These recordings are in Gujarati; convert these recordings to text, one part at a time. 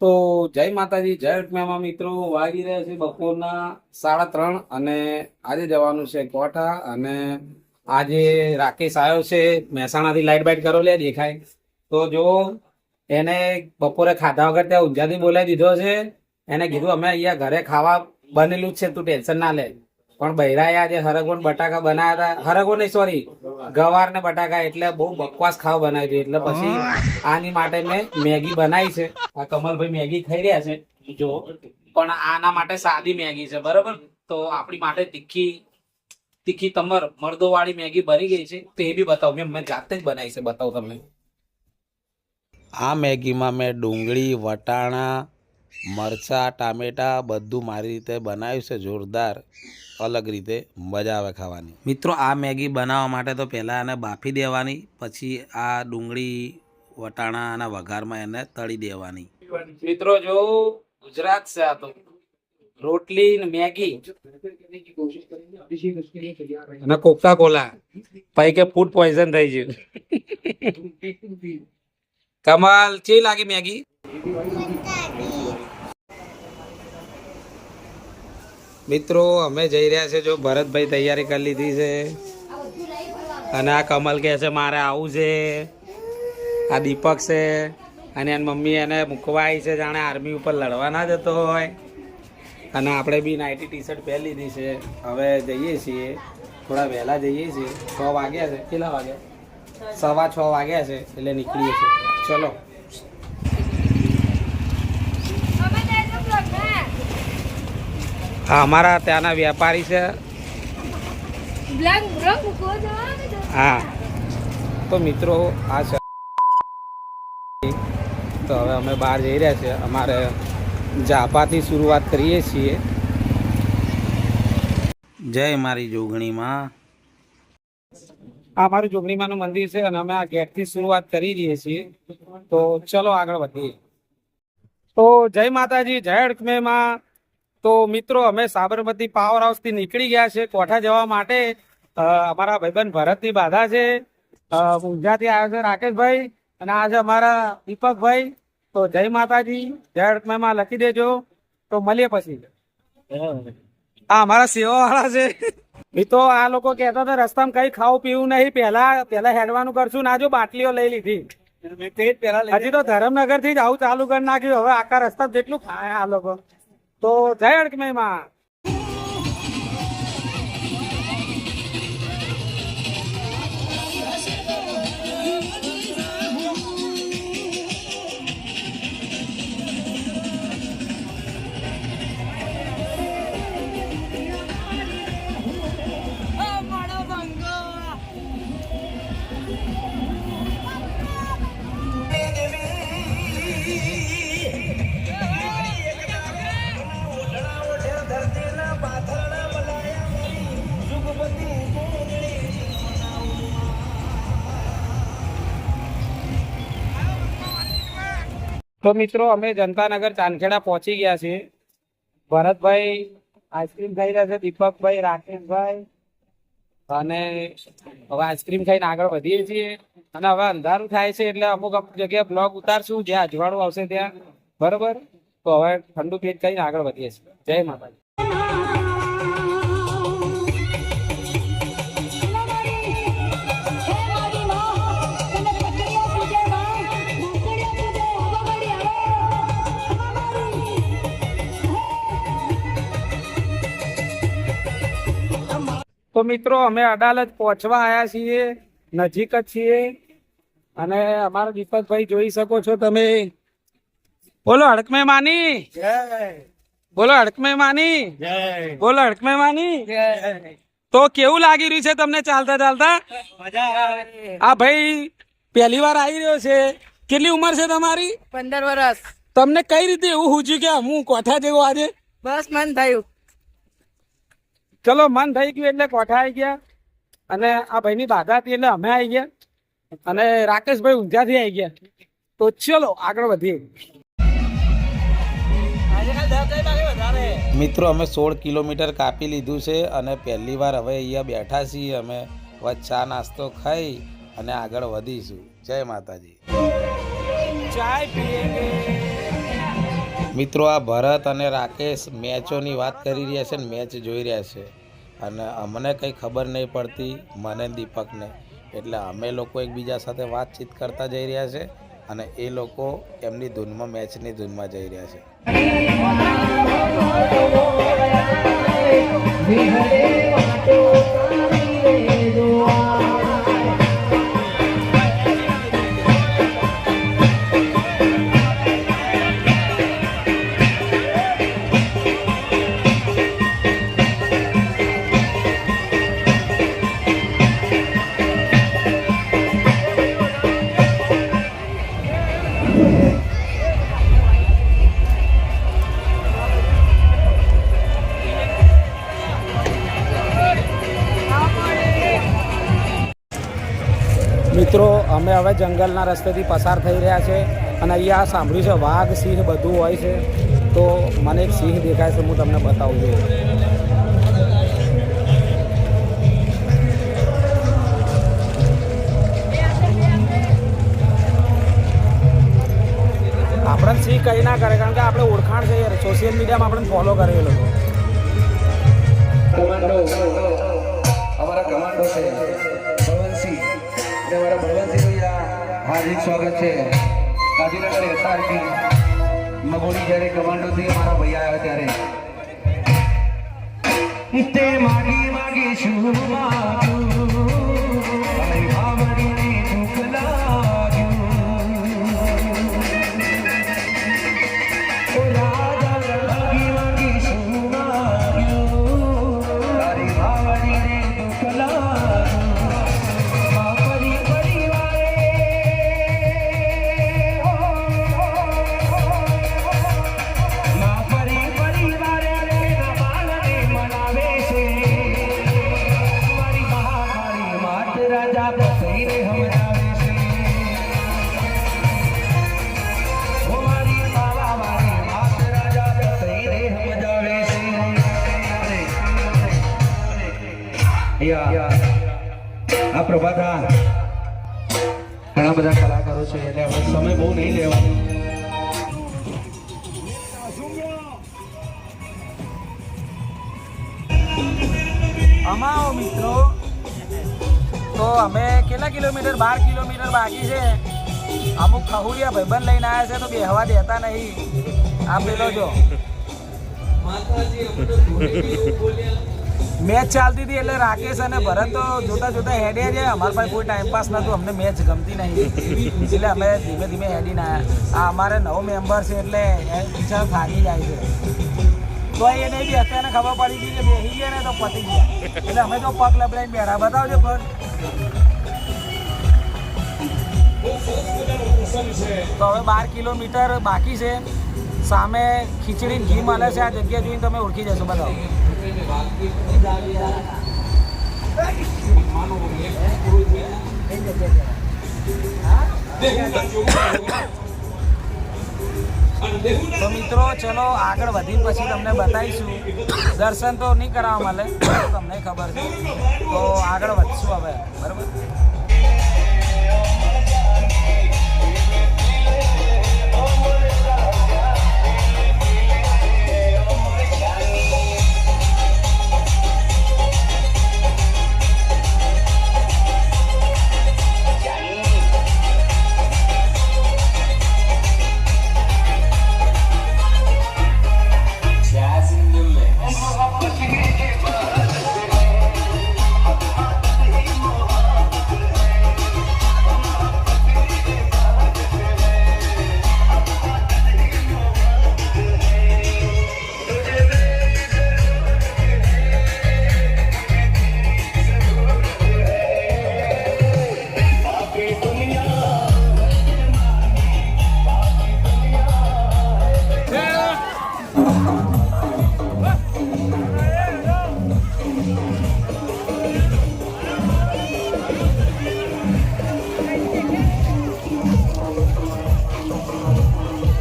તો જય માતાજી, જય ઉઠમ્યામાં મિત્રો. વાગી રહ્યા છે બપોરના 3:30 અને આજે જવાનું છે કોઠા. અને આજે રાકેશ આવ્યો છે મહેસાણાથી. લાઈટ બાઈટ કરો લે, દેખાય તો જો. એને બપોરે ખાધા વગર ત્યાં ઊંઝાથી બોલાવી દીધો છે. એને કીધું અમે અહીંયા ઘરે ખાવા બનેલું જ છે, તું ટેન્શન ના લે. પણ બૈરાએ આજે હરગવો ને બટાકા બનાવ્યા હતા. હરગવો નહીં, સોરી, ગવાર ને બટાકા. એટલે બહુ બકવાસ ખાવા બનાવી હતી. એટલે પછી આની માટે મેં મેગી બનાવી છે. આ કમલભાઈ મેગી ખાઈ રહ્યા છે જો. પણ આના માટે સાદી મેગી છે, બરોબર. તો આપણી માટે તીખી તીખી તમર મરદો વાળી મેગી બની ગઈ છે. તો એ બી બતાવું, મેં જાતે જ બનાવી છે, બતાવું તમને. આ મેગીમાં મેં ડુંગળી, વટાણા, મરચાં, ટામેટાં બધું મારી રીતે બનાવ્યું છે. જોરદાર, અલગ રીતે મજા આવે ખાવાની. મિત્રો, આ મેગી બનાવવા માટે તો પહેલાં એને બાફી દેવાની, પછી આ ડુંગળી, વટાણાના વઘારમાં એને તળી દેવાની. મિત્રો જો, ગુજરાત છે આ તો. રોટલી ને મેગી અને કોકા કોલા, પછી કે ફૂડ પોઈઝન થઈ ગયું. કમાલ ચી લાગી મેગી? મિત્રો, અમે જઈ રહ્યા છે જો. ભરતભાઈ તૈયારી કરી લીધી છે. અને આ કમલ કહે છે મારે આવું છે. આ દીપક છે અને એની મમ્મી એને મૂકવા આવી છે, જાણે આર્મી ઉપર લડવા ના જતો હોય. અને આપણે બી નાઇટી ટી શર્ટ પહેરી લીધી છે. હવે જઈએ છીએ, થોડા વહેલા જઈએ છીએ. 6 વાગ્યા છે. કેટલા વાગ્યા? 6:15 વાગ્યા છે, એટલે નીકળીએ છીએ. ચલો. હા, અમારા ત્યાંના વેપારી છે. હા, તો મિત્રો આ છે. તો હવે અમે બહાર જઈ રહ્યા છીએ. અમારે જાપાથી શરૂઆત કરીએ છીએ. જય મારી જોગણીમાં. આ અમારું જોગણીમાનું મંદિર છે અને અમે આ ગેટથી શરૂઆત કરી રહીએ છીએ. તો ચલો આગળ વધીએ. તો જય માતાજી, જય અડકમેમાં. તો મિત્રો, અમે સાબરમતી પાવર હાઉસથી નીકળી ગયા છે કોઠા જવા માટે. અમારા ભાઈબંધ ભરતની બાધા છે. ઊંઝાથી આવ્યો છે રાકેશભાઈ, અને આ છે અમારા દીપકભાઈ. તો જય માતાજી, જય અડકમેમાં લખી દેજો. તો મળીએ પછી. આ અમારા સેવા વાળા છે. મિત્રો, આ લોકો કહેતા હતા રસ્તામાં કઈ ખાવું પીવું નહીં, પહેલા હેડવાનું કરશું. ના, જો બાટલીઓ લઈ લીધી. હજી તો ધરમનગર થી જ આવું ચાલુ કરી નાખ્યું. હવે આખા રસ્તા જેટલું ખાય આ લોકો. તો જય અડકમેમાં. તો મિત્રો, અમે જનતાનગર ચાંદખેડા પહોંચી ગયા છીએ. ભરતભાઈ આઈસ્ક્રીમ ખાઈ રહ્યા છે, દીપકભાઈ, રાકેશભાઈ. અને હવે આઈસ્ક્રીમ ખાઈને આગળ વધીએ છીએ. અને હવે અંધારું થાય છે, એટલે અમુક જગ્યાએ બ્લોગ ઉતારશું જ્યાં અજવાળું આવશે ત્યાં, બરોબર. તો હવે ઠંડુ પેટ કરીને આગળ વધીએ છીએ. જય માતાજી. તો મિત્રો, અમે અડાલજ પહોંચવા આવ્યા છીએ, નજીક જ છીએ. અને અમારા દીપકભાઈ જોઈ શકો છો તમે. બોલો હડકમે માની, બોલો હડકમે માની, બોલો હડકમે માની. તો કેવું લાગી રહ્યું છે તમને ચાલતા ચાલતા? આ ભાઈ પહેલી વાર આવી રહ્યો છે. કેટલી ઉંમર છે તમારી? 15 વર્ષ. તમને કઈ રીતે એવું પૂછ્યું કે હું કોઠા જેવો આજે? બસ મન થયું. ચલો, મન થઈ ગયું એટલે કોઠા આવી ગયા. અને આ ભાઈની બાધા હતી એટલે અમે આવી ગયા. અને રાકેશભાઈ ઊંઝાથી આવી ગયા. તો ચલો આગળ વધીએ. મિત્રો, અમે 16 કિલોમીટર કાપી લીધું છે અને પહેલી વાર હવે અહીંયા બેઠા છીએ. અમે હવે ચા નાસ્તો ખાઈ અને આગળ વધીશું. જય માતાજી. ચાય પીએંગે. મિત્રો આ ભરત અને રાકેશ મેચોની વાત કરી રહ્યા છે ને મેચ જોઈ રહ્યા છે અને અમને કંઈ ખબર નહીં પડતી મને દીપકને એટલે અમે લોકો એકબીજા સાથે વાતચીત કરતા જઈ રહ્યા છે અને એ લોકો એમની ધૂનમાં મેચની ધૂનમાં જઈ રહ્યા છે. મિત્રો અમે હવે જંગલના રસ્તેથી પસાર થઈ રહ્યા છે અને અહીંયા સાંભળ્યું છે વાઘ સિંહ બધું હોય છે તો મને એક સિંહ દેખાય છે હું તમને બતાવું છું. આપણને સિંહ કંઈ ના કરે કારણ કે આપણે ઓળખાણ છે યાર સોશિયલ મીડિયામાં આપણને ફોલો કરેલો કમાન્ડો અમારા કમાન્ડો છે બળવંતસિંહ અને અમારા બળવંતસિંહ ભૈયા હાર્દિક સ્વાગત છે ગાંધીનગર એસઆરપી મગોડી જ્યારે કમાન્ડોથી અમારા ભૈયા આવ્યા ત્યારે તે માગી માગી શું માગ્યું મારી ભાવડીને દુઃખ લાગ્યું ઓ રાજા માગી માગી શું માગ્યું તારી ભાવડીને દુઃખ લાગ્યું પરિવારે મનાવે છે મારી મહાકાળી માત રાજા બસઈને સમજાવે છે ઓ મારી પાવાવાળી માત રાજા બસઈને સમજાવે છે આ પ્રભાતા ઘણા બધા કલાકારો છે એટલે આપણે સમય બહુ નહીં લેવાનો. અમારો મિત્રો તો અમે કેટલા કિલોમીટર 12 કિલોમીટર બાકી છે. અમુક ખહુરિયા ભાઈબંધ લઈને આવ્યા છે તો બેહવા દેતા નહીં. આ પેલો જો મેચ ચાલતી હતી એટલે રાકેશ અને ભરત તો જોતા જોતા હેડ્યા છે. અમારા પાસે કોઈ ટાઈમ પાસ નહોતું, અમને મેચ ગમતી નહીં એટલે અમે ધીમે ધીમે હેડીને આવ્યા. આ અમારે નવો મેમ્બર છે એટલે બિચારો થાકી જાય છે તો એ નહીં બી અત્યારે ખબર પડી ગઈ કે બેસી ગયા ને તો પતી ગયા એટલે અમે તો પગ લબડાઈને બેઠા. બતાવજો પગ. તો હવે 12 કિલોમીટર બાકી છે. સામે ખીચડી ઘી મળે છે. આ જગ્યા જોઈને તમે ઓળખી જશો. બતાવો. તો મિત્રો ચલો આગળ વધીને પછી તમને બતાવીશું. દર્શન તો નહીં કરાવવા મળે તમને ખબર છે તો આગળ વધશું હવે. બરાબર.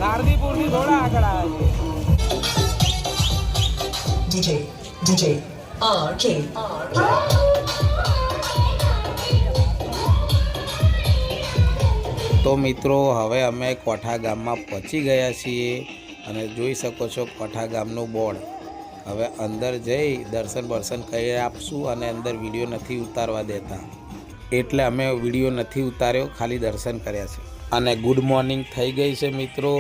લારદીપુરથી થોડા આગળ આવે છે. DJ RK. તો મિત્રો હવે અમે કોઠા ગામમાં પહોંચી ગયા છીએ અને જોઈ શકો છો કોઠા ગામનું બોર્ડ. હવે અંદર જઈ દર્શન કરી આપશું અને અંદર વિડીયો નથી ઉતારવા દેતા એટલે અમે વિડીયો નથી ઉતાર્યો, ખાલી દર્શન કર્યા છે. અને ગુડ મોર્નિંગ થઈ ગઈ છે મિત્રો,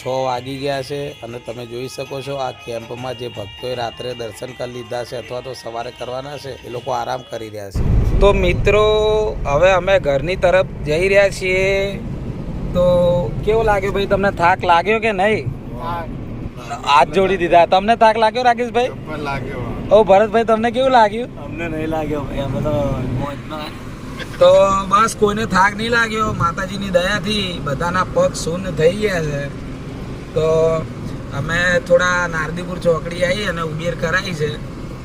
6 વાગી ગયા છે અને તમે જોઈ શકો છો આ કેમ્પમાં જે ભક્તોએ રાત્રે દર્શન કરી લીધા છે અથવા તો સવારે કરવાના છે એ લોકો આરામ કરી રહ્યા છે. તો મિત્રો હવે અમે ઘરની તરફ જઈ રહ્યા છીએ. તો કેવું લાગ્યું ભાઈ, તમને થાક લાગ્યો કે નહીં? હાથ જોડી દીધા. તમને થાક લાગ્યો રાકેશભાઈ? ઓ ભરતભાઈ તમને કેવું લાગ્યું? અમને નહીં લાગ્યો ભાઈ, અમે તો મોજમાં. તો બસ કોઈને થાક નહીં લાગ્યો, માતાજીની દયાથી બધાના પગ શૂન્ય થઈ ગયા છે. તો અમે થોડા નારદીપુર ચોકડી આવી અને ઉબેર કરાવી છે,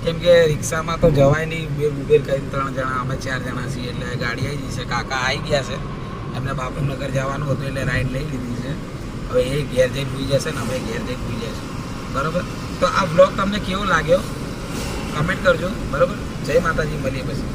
કેમ કે રિક્ષામાં તો જવાય નહીં. ઉબેર કરીને 3 જણા, અમે 4 જણા છીએ એટલે ગાડી આવી જશે. કાકા આવી ગયા છે, એમને બાપુનગર જવાનું હતું એટલે રાઈડ લઈ લીધી છે. હવે એ ઘેર જઈને ભૂઈ જશે ને અમે ઘેર જઈને ભૂઈ જશું. બરાબર? તો આ બ્લોગ તમને કેવો લાગ્યો કમેન્ટ કરજો. બરાબર? જય માતાજી, મળીએ પછી.